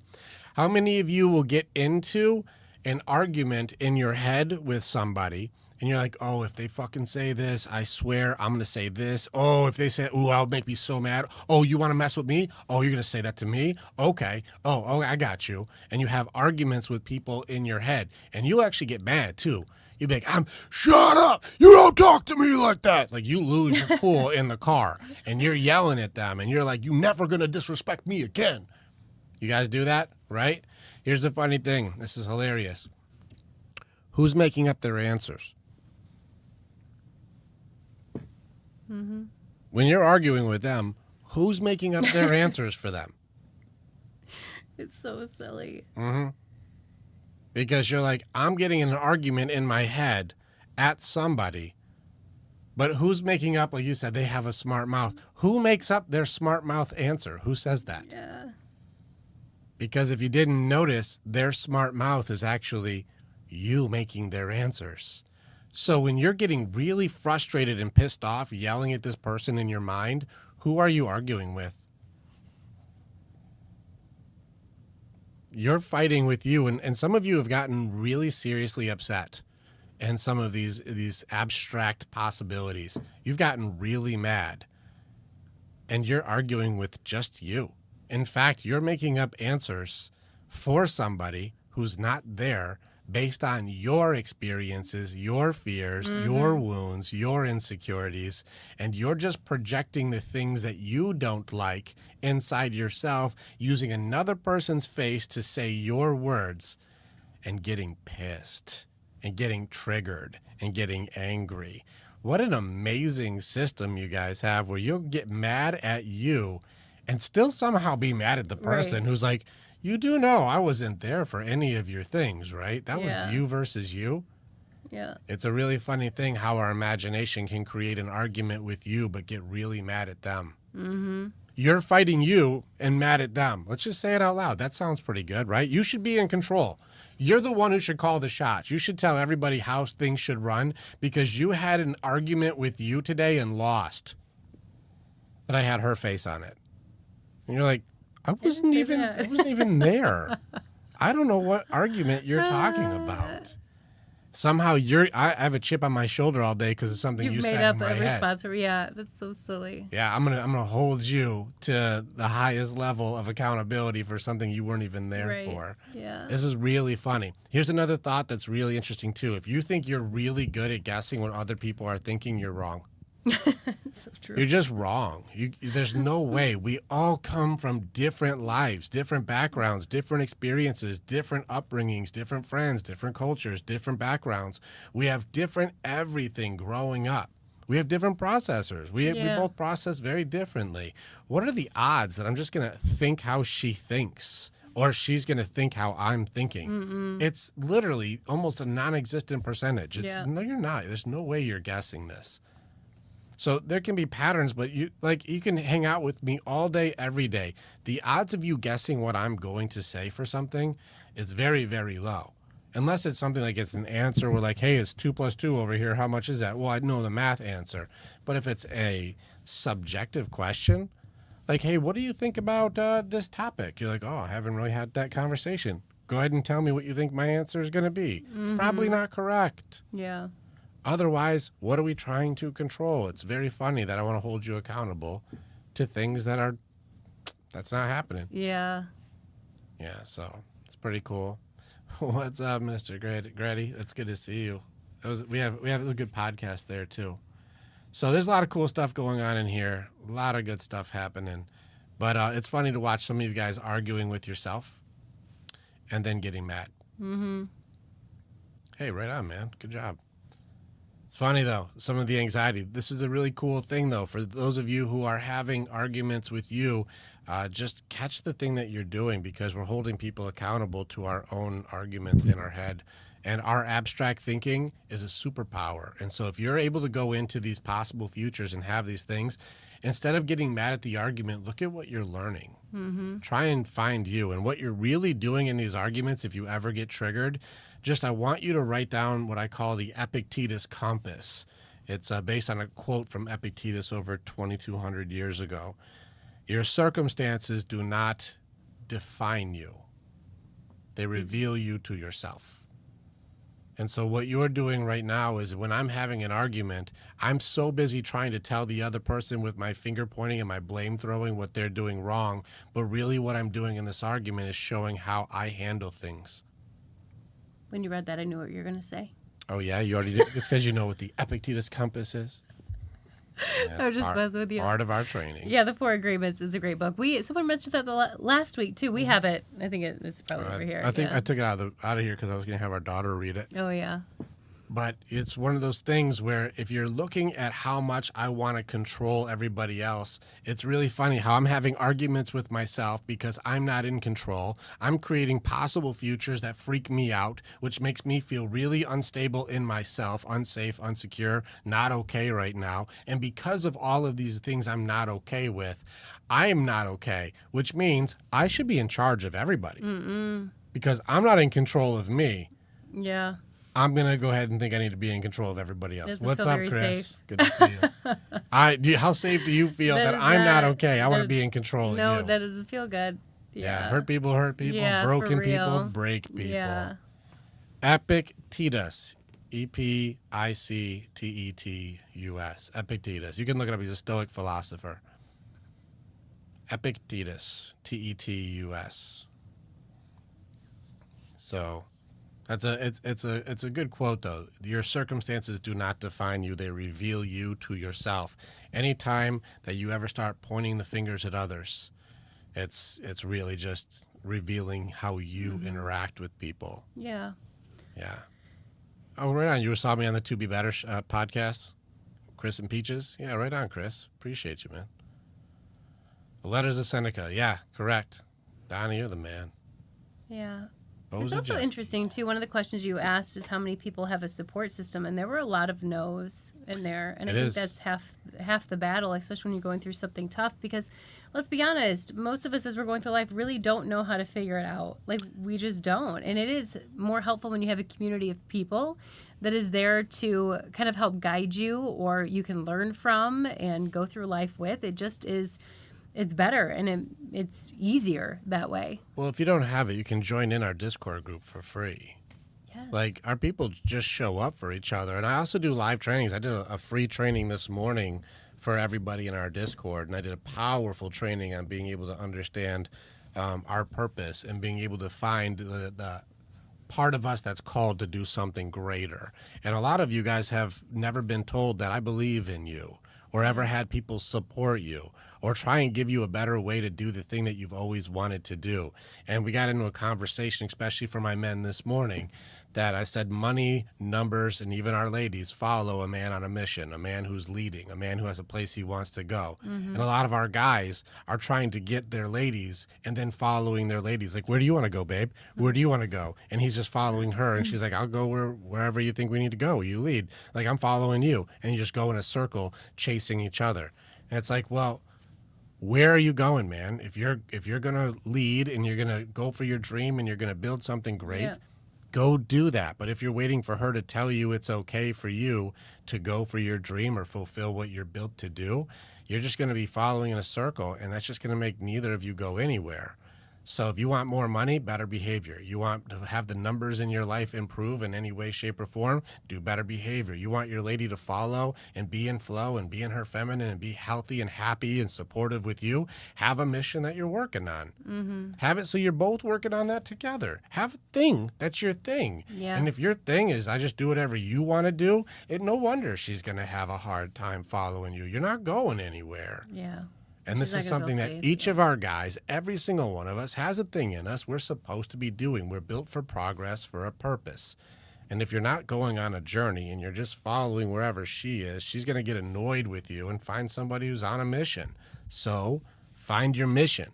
How many of you will get into an argument in your head with somebody, and you're like, oh, if they fucking say this, I swear I'm going to say this. Oh, if they say, ooh, I'll make me so mad. Oh, you want to mess with me? Oh, you're going to say that to me? Okay. Oh, I got you. And you have arguments with people in your head, and you actually get mad too. You'd be like, shut up. You don't talk to me like that. Like, you lose your cool in the car, and you're yelling at them, and you're like, you're never going to disrespect me again. You guys do that, right? Here's the funny thing. This is hilarious. Who's making up their answers? When you're arguing with them, who's making up their answers for them? It's so silly. Because you're like, I'm getting in an argument in my head at somebody, but who's making up, like you said, they have a smart mouth. Who makes up their smart mouth answer? Who says that? Yeah. Because if you didn't notice, their smart mouth is actually you making their answers. So when you're getting really frustrated and pissed off, yelling at this person in your mind, who are you arguing with? You're fighting with you. And some of you have gotten really seriously upset. And some of these abstract possibilities, you've gotten really mad. And you're arguing with just you. In fact, you're making up answers for somebody who's not there based on your experiences, your fears, your wounds, your insecurities, and you're just projecting the things that you don't like inside yourself, using another person's face to say your words and getting pissed and getting triggered and getting angry. What an amazing system you guys have where you'll get mad at you and still somehow be mad at the person who's like, you do know I wasn't there for any of your things, right? That was you versus you. Yeah. It's a really funny thing how our imagination can create an argument with you but get really mad at them. Mm-hmm. You're fighting you and mad at them. Let's just say it out loud. That sounds pretty good, right? You should be in control. You're the one who should call the shots. You should tell everybody how things should run because you had an argument with you today and lost. But I had her face on it. And you're like, I wasn't even there. I don't know what argument you're talking about. Somehow I have a chip on my shoulder all day because of something you said in my head. You've made up a response for, yeah, that's so silly. Yeah, I'm gonna hold you to the highest level of accountability for something you weren't even there for. Yeah. This is really funny. Here's another thought that's really interesting too. If you think you're really good at guessing what other people are thinking, you're wrong. So true. You're just wrong. There's no way. We all come from different lives, different backgrounds, different experiences, different upbringings, different friends, different cultures, different backgrounds. We have different everything growing up. We have different processors. We both process very differently. What are the odds that I'm just going to think how she thinks or she's going to think how I'm thinking? It's literally almost a non-existent percentage. No, you're not. There's no way you're guessing this. So there can be patterns, but you can hang out with me all day, every day. The odds of you guessing what I'm going to say for something is very, very low. Unless it's something like it's an answer where like, hey, it's 2 + 2 over here. How much is that? Well, I know the math answer. But if it's a subjective question, like, hey, what do you think about this topic? You're like, oh, I haven't really had that conversation. Go ahead and tell me what you think my answer is going to be. It's probably not correct. Yeah. Otherwise, what are we trying to control? It's very funny that I want to hold you accountable to things that's not happening. Yeah. Yeah, so it's pretty cool. What's up, Mr. Grady? It's good to see you. We have a good podcast there too. So there's a lot of cool stuff going on in here. A lot of good stuff happening. But it's funny to watch some of you guys arguing with yourself and then getting mad. Mm-hmm. Hey, right on, man. Good job. It's funny, though, some of the anxiety. This is a really cool thing, though, for those of you who are having arguments with you. Just catch the thing that you're doing because we're holding people accountable to our own arguments in our head. And our abstract thinking is a superpower. And so if you're able to go into these possible futures and have these things, instead of getting mad at the argument, look at what you're learning. Mm-hmm. Try and find you. And what you're really doing in these arguments, if you ever get triggered, I want you to write down what I call the Epictetus compass. It's based on a quote from Epictetus over 2,200 years ago. Your circumstances do not define you. They reveal you to yourself. And so what you're doing right now is when I'm having an argument, I'm so busy trying to tell the other person with my finger pointing and my blame throwing what they're doing wrong. But really what I'm doing in this argument is showing how I handle things. When you read that, I knew what you were going to say. Oh, yeah? You already did? It's because you know what the Epictetus compass is? I was just messing with you. Part of our training. Yeah, The 4 Agreements is a great book. Someone mentioned that last week, too. We have it. I think it's probably over here. I think I took it out of here because I was going to have our daughter read it. Oh, yeah. But it's one of those things where if you're looking at how much I want to control everybody else, it's really funny how I'm having arguments with myself because I'm not in control. I'm creating possible futures that freak me out, which makes me feel really unstable in myself, unsafe, unsecure, not okay right now. And because of all of these things I'm not okay with, I am not okay, which means I should be in charge of everybody. Because I'm not in control of me. Yeah. I'm gonna go ahead and think I need to be in control of everybody else. Doesn't What's feel up, very Chris? safe. Good to see you. How safe do you feel That that is I'm not not- okay? I want to that- be in control No, of you. that doesn't feel good. Yeah, hurt people hurt people. Yeah, for Broken people real. break people. Yeah. Epictetus. Epictetus. Epictetus. You can look it up. He's a Stoic philosopher. Epictetus. Tetus. So it's a good quote though. Your circumstances do not define you, they reveal you to yourself. Anytime that you ever start pointing the fingers at others, it's really just revealing how you interact with people. Yeah. Yeah. Oh, right on. You saw me on the To Be Better podcast, Chris and Peaches. Yeah, right on, Chris. Appreciate you, man. The Letters of Seneca. Yeah, correct. Donnie, you're the man. Yeah. Bows It's and also Jess. interesting too. One of the questions you asked is how many people have a support system, and there were a lot of no's in there, and I It think is. that's half the battle, especially when you're going through something tough. Because let's be honest, most of us as we're going through life really don't know how to figure it out. Like we just don't, and it is more helpful when you have a community of people that is there to kind of help guide you, or you can learn from and go through life with. It just is. It's better and it's easier that way. Well, if you don't have it, you can join in our Discord group for free. Yes. Like, our people just show up for each other. And I also do live trainings. I did a free training this morning for everybody in our Discord. And I did a powerful training on being able to understand our purpose and being able to find the part of us that's called to do something greater. And a lot of you guys have never been told that I believe in you, or ever had people support you, or try and give you a better way to do the thing that you've always wanted to do. And we got into a conversation, especially for my men this morning, that I said money, numbers, and even our ladies follow a man on a mission, a man who's leading, a man who has a place he wants to go. And a lot of our guys are trying to get their ladies and then following their ladies. Like, where do you want to go, babe? Where do you want to go? And he's just following her. And she's like, I'll go wherever you think we need to go. You lead. Like, I'm following you. And you just go in a circle chasing each other. And it's like, well, where are you going, man? If you're gonna lead and you're gonna go for your dream and you're gonna build something great, Yeah. go do that. But if you're waiting for her to tell you it's okay for you to go for your dream or fulfill what you're built to do, you're just gonna be following in a circle, and that's just gonna make neither of you go anywhere. So if you want more money, better behavior. You want to have the numbers in your life improve in any way, shape, or form, do better behavior. You want your lady to follow and be in flow and be in her feminine and be healthy and happy and supportive with you, have a mission that you're working on. Have it so you're both working on that together. Have a thing that's your thing. Yeah. And if your thing is I just do whatever you want to do, no wonder she's going to have a hard time following you. You're not going anywhere. Yeah. And this She's is not gonna something feel that safe, each yeah. of our guys, every single one of us, has a thing in us we're supposed to be doing. We're built for progress, for a purpose. And if you're not going on a journey and you're just following wherever she is, she's going to get annoyed with you and find somebody who's on a mission. So find your mission.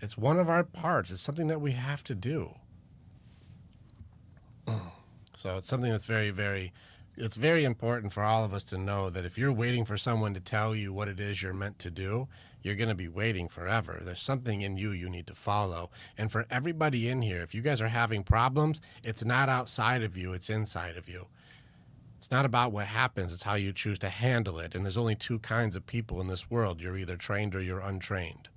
It's one of our parts. It's something that we have to do. So it's something that's it's very important for all of us to know that if you're waiting for someone to tell you what it is you're meant to do, you're going to be waiting forever. There's something in you need to follow. And for everybody in here, if you guys are having problems, it's not outside of you, it's inside of you. It's not about what happens, it's how you choose to handle it. And there's only two kinds of people in this world. You're either trained or you're untrained.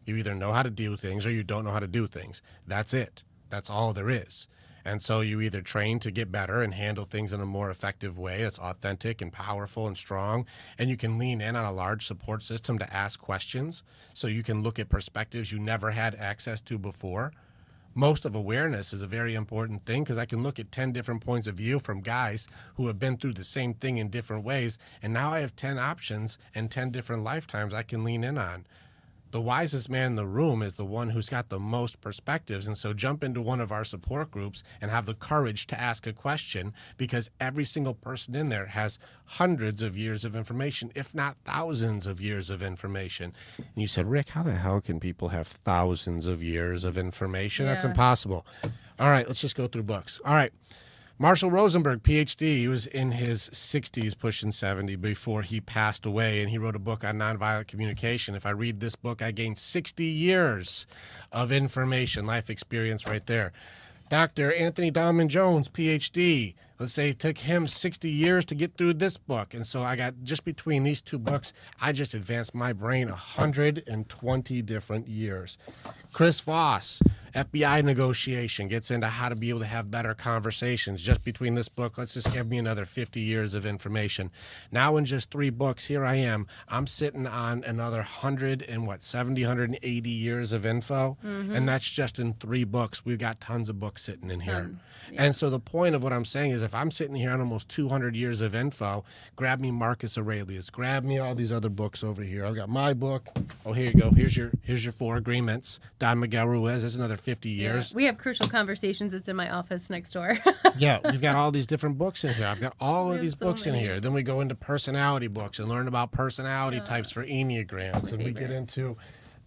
You either know how to do things or you don't know how to do things. That's it. That's all there is. And so you either train to get better and handle things in a more effective way that's authentic and powerful and strong, and you can lean in on a large support system to ask questions so you can look at perspectives you never had access to before. Most of awareness is a very important thing because I can look at 10 different points of view from guys who have been through the same thing in different ways, and now I have 10 options and 10 different lifetimes I can lean in on. The wisest man in the room is the one who's got the most perspectives. And so jump into one of our support groups and have the courage to ask a question, because every single person in there has hundreds of years of information, if not thousands of years of information. And you said, Rick, how the hell can people have thousands of years of information? That's Yeah. impossible. All right, let's just go through books. All right. Marshall Rosenberg, PhD, he was in his 60s, pushing 70 before he passed away, and he wrote a book on nonviolent communication. If I read this book, I gain 60 years of information, life experience right there. Dr. Anthony Dahman Jones, PhD. Let's say it took him 60 years to get through this book. And so I got, just between these two books, I just advanced my brain 120 different years. Chris Voss, FBI negotiation, gets into how to be able to have better conversations. Just between this book, let's just give me another 50 years of information. Now in just 3 books, here I am. I'm sitting on another 180 years of info. And that's just in 3 books. We've got tons of books sitting in here. And so the point of what I'm saying is if I'm sitting here on almost 200 years of info, grab me Marcus Aurelius, grab me all these other books over here. I've got my book. Oh, here you go. Here's your 4 agreements. Don Miguel Ruiz, that's another 50 years. We have Crucial Conversations. It's in my office next door. Yeah, we've got all these different books in here. I've got all of these so books in many. here. Then we go into personality books and learn about personality types for Enneagrams. And we get favorite. into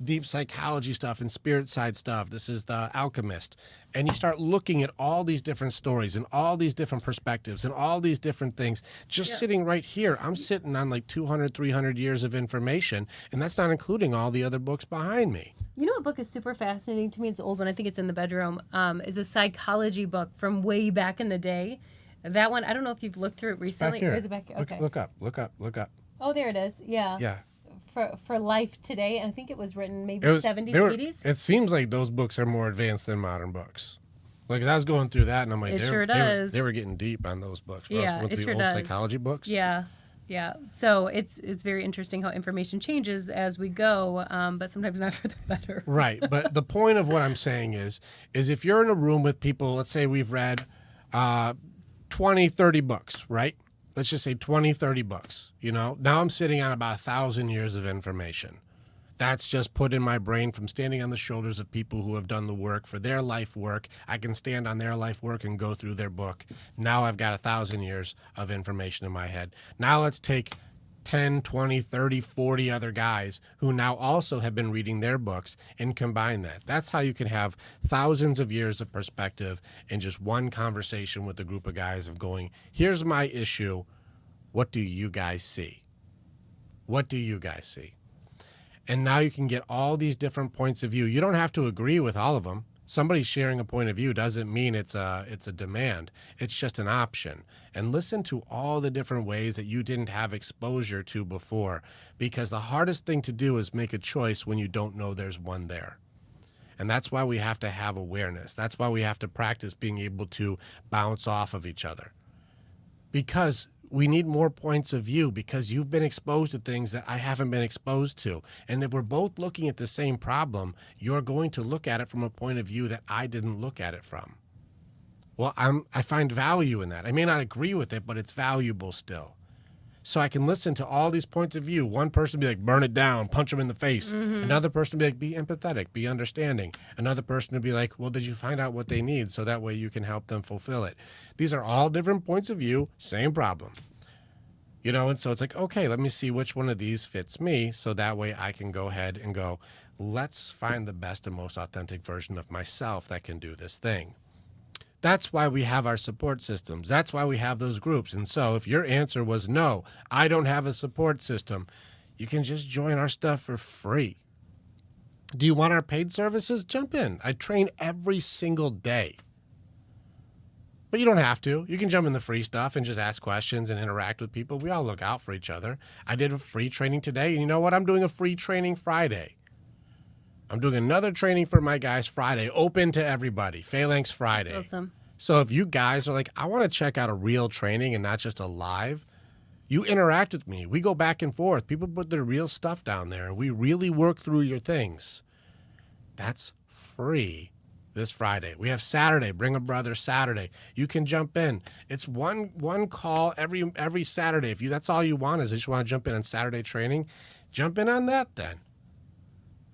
deep psychology stuff and spirit side stuff. This is The Alchemist. And you start looking at all these different stories and all these different perspectives and all these different things just sitting right here. I'm sitting on like 200, 300 years of information, and that's not including all the other books behind me. You know what book is super fascinating to me? It's an old one. I think it's in the bedroom. Is a psychology book from way back in the day. That one, I don't know if you've looked through it recently. Back here. Or is it back here? Okay. Look up. Oh, there it is. Yeah. Yeah. For life today, and I think it was written maybe It was, 70s, they were- 80s. It seems like those books are more advanced than modern books. Like I was going through that, and I'm like, It they sure were- does. They were getting deep on those books. When I Yeah, was going it through sure the old does. psychology books. Yeah. So it's very interesting how information changes as we go, but sometimes not for the better. Right. But the point of what I'm saying is if you're in a room with people, let's say we've read 20, 30 books, right? Let's just say 20, 30 books, you know? Now I'm sitting on about 1,000 years of information. That's just put in my brain from standing on the shoulders of people who have done the work for their life work. I can stand on their life work and go through their book. Now I've got 1,000 years of information in my head. Now let's take 10, 20, 30, 40 other guys who now also have been reading their books and combine that. That's how you can have thousands of years of perspective in just one conversation with a group of guys of going, here's my issue. What do you guys see? What do you guys see? And now you can get all these different points of view. You don't have to agree with all of them. Somebody sharing a point of view doesn't mean it's a demand. It's just an option. And listen to all the different ways that you didn't have exposure to before, because the hardest thing to do is make a choice when you don't know there's one there. And that's why we have to have awareness. That's why we have to practice being able to bounce off of each other. Because we need more points of view, because you've been exposed to things that I haven't been exposed to. And if we're both looking at the same problem, you're going to look at it from a point of view that I didn't look at it from. Well, I find value in that. I may not agree with it, but it's valuable still. So I can listen to all these points of view. One person be like, burn it down, punch them in the face. Another person be like, be empathetic, be understanding. Another person would be like, well, did you find out what they need so that way you can help them fulfill it? These are all different points of view, same problem. You know, and so it's like, okay, let me see which one of these fits me so that way I can go ahead and go, let's find the best and most authentic version of myself that can do this thing. That's why we have our support systems. That's why we have those groups. And so if your answer was no, I don't have a support system, you can just join our stuff for free. Do you want our paid services? Jump in. I train every single day. But you don't have to. You can jump in the free stuff and just ask questions and interact with people. We all look out for each other. I did a free training today, and you know what? I'm doing a free training Friday. I'm doing another training for my guys Friday, open to everybody, Phalanx Friday. Awesome. So if you guys are like, I want to check out a real training and not just a live, you interact with me. We go back and forth. People put their real stuff down there, and we really work through your things. That's free this Friday. We have Saturday, Bring a Brother Saturday. You can jump in. It's one call every Saturday. If that's all you want is you just want to jump in on Saturday training, jump in on that then.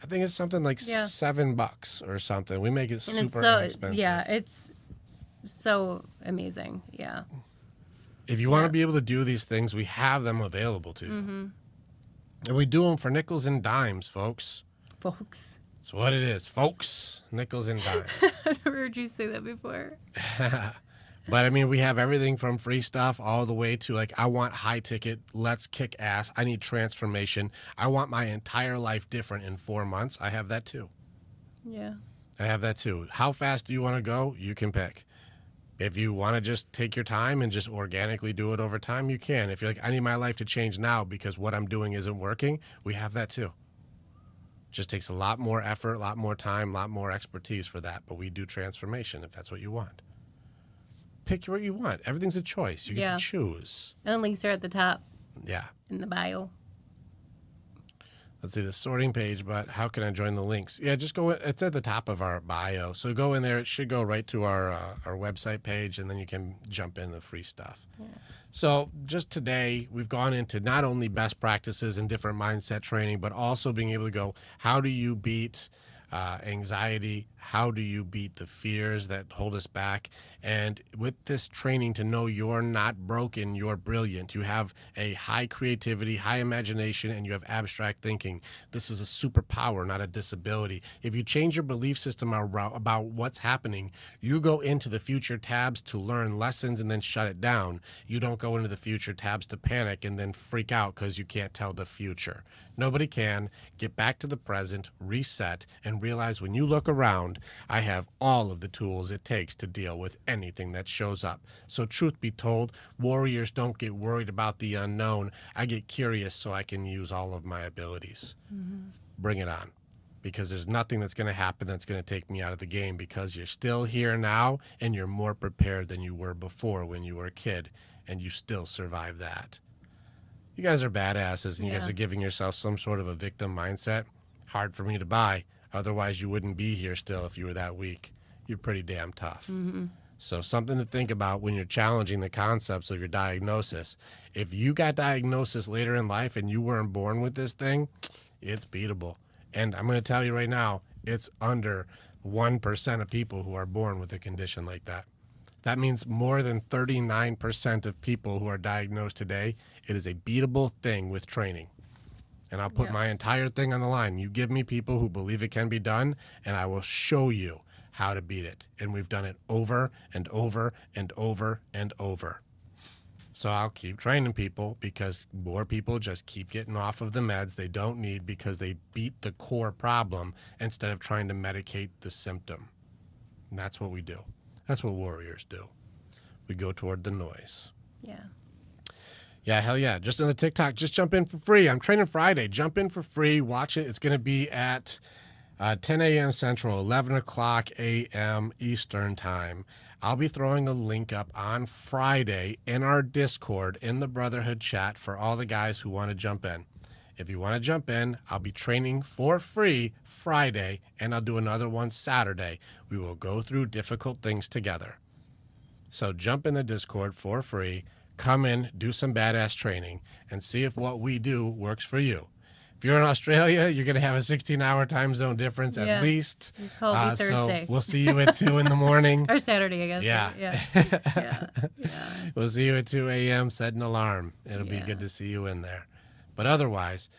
I think it's something like $7 or something. We make it super inexpensive. Yeah, it's so amazing. Yeah. If you want to be able to do these things, we have them available to you. And we do them for nickels and dimes, folks. Folks. That's what it is, folks. Nickels and dimes. I've never heard you say that before. But I mean, we have everything from free stuff all the way to like, I want high ticket, let's kick ass. I need transformation. I want my entire life different in 4 months. I have that too. Yeah. I have that too. How fast do you want to go? You can pick. If you want to just take your time and just organically do it over time, you can. If you're like, I need my life to change now because what I'm doing isn't working, we have that too. Just takes a lot more effort, a lot more time, a lot more expertise for that. But we do transformation if that's what you want. Pick what you want. Everything's a choice. You get to choose. And the links are at the top. Yeah. In the bio. Let's see the sorting page, but how can I join the links? Yeah, just go. It's at the top of our bio. So go in there. It should go right to our website page, and then you can jump in the free stuff. Yeah. So just today, we've gone into not only best practices and different mindset training, but also being able to go, how do you beat anxiety? How do you beat the fears that hold us back? And with this training to know you're not broken, you're brilliant. You have a high creativity, high imagination, and you have abstract thinking. This is a superpower, not a disability. If you change your belief system about what's happening, you go into the future tabs to learn lessons and then shut it down. You don't go into the future tabs to panic and then freak out because you can't tell the future. Nobody can. Get back to the present, reset, and realize when you look around, I have all of the tools it takes to deal with anything that shows up. So truth be told, warriors don't get worried about the unknown. I get curious so I can use all of my abilities. Mm-hmm. Bring it on. Because there's nothing that's going to happen that's going to take me out of the game, because you're still here now and you're more prepared than you were before when you were a kid, and you still survived that. You guys are badasses, and you guys are giving yourself some sort of a victim mindset. Hard for me to buy. Otherwise, you wouldn't be here still if you were that weak. You're pretty damn tough. Mm-hmm. So something to think about when you're challenging the concepts of your diagnosis. If you got diagnosis later in life and you weren't born with this thing, it's beatable. And I'm going to tell you right now, it's under 1% of people who are born with a condition like that. That means more than 39% of people who are diagnosed today, it is a beatable thing with training. And I'll put my entire thing on the line. You give me people who believe it can be done, and I will show you how to beat it. And we've done it over and over and over and over. So I'll keep training people, because more people just keep getting off of the meds they don't need because they beat the core problem instead of trying to medicate the symptom. And that's what we do. That's what warriors do. We go toward the noise. Yeah. Yeah, hell yeah. Just on the TikTok, just jump in for free. I'm training Friday. Jump in for free. Watch it. It's going to be at 10 a.m. Central, 11 o'clock a.m. Eastern Time. I'll be throwing a link up on Friday in our Discord in the Brotherhood chat for all the guys who want to jump in. If you want to jump in, I'll be training for free Friday, and I'll do another one Saturday. We will go through difficult things together. So jump in the Discord for free. Come in, do some badass training, and see if what we do works for you. If you're in Australia, you're going to have a 16-hour time zone difference at least. Call me Thursday. So we'll see you at 2 in the morning. Or Saturday, I guess. Yeah. Right? Yeah. We'll see you at 2 a.m. Set an alarm. It'll be good to see you in there. But otherwise,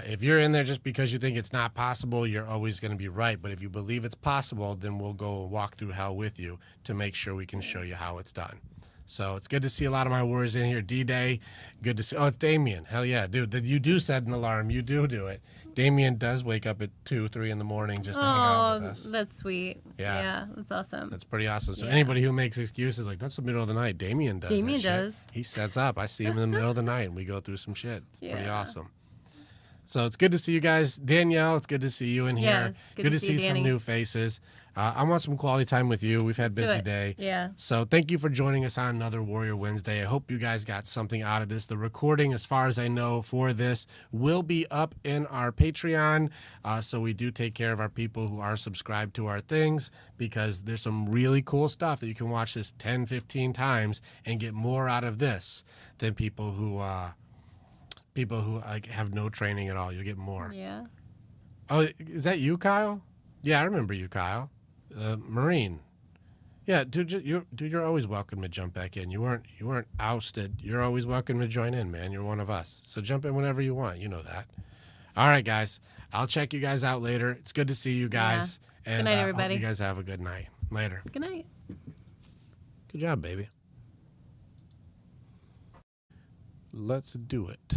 if you're in there just because you think it's not possible, you're always going to be right. But if you believe it's possible, then we'll go walk through hell with you to make sure we can show you how it's done. So it's good to see a lot of my warriors in here. D-Day, good to see. Oh, it's Damien. Hell yeah, dude. You do set an alarm. You do it. Damien does wake up at 2, 3 in the morning just to hang out with us. That's sweet. Yeah, that's awesome. That's pretty awesome. So anybody who makes excuses like, that's the middle of the night, Damien does. Damien does. He sets up. I see him in the middle of the night, and we go through some shit. It's pretty awesome. So it's good to see you guys. Danielle, it's good to see you in here. Yes, good to see some new faces. I want some quality time with you. We've had a busy day. Yeah. So thank you for joining us on another Warrior Wednesday. I hope you guys got something out of this. The recording, as far as I know, for this will be up in our Patreon. So we do take care of our people who are subscribed to our things, because there's some really cool stuff that you can watch this 10, 15 times and get more out of this than people who like have no training at all. You'll get more. Yeah. Oh, is that you, Kyle? Yeah, I remember you, Kyle. Marine. Yeah, dude, you're always welcome to jump back in. You weren't ousted. You're always welcome to join in, man. You're one of us. So jump in whenever you want. You know that. All right, guys. I'll check you guys out later. It's good to see you guys. Yeah. And good night, everybody. Hope you guys have a good night. Later. Good night. Good job, baby. Let's do it.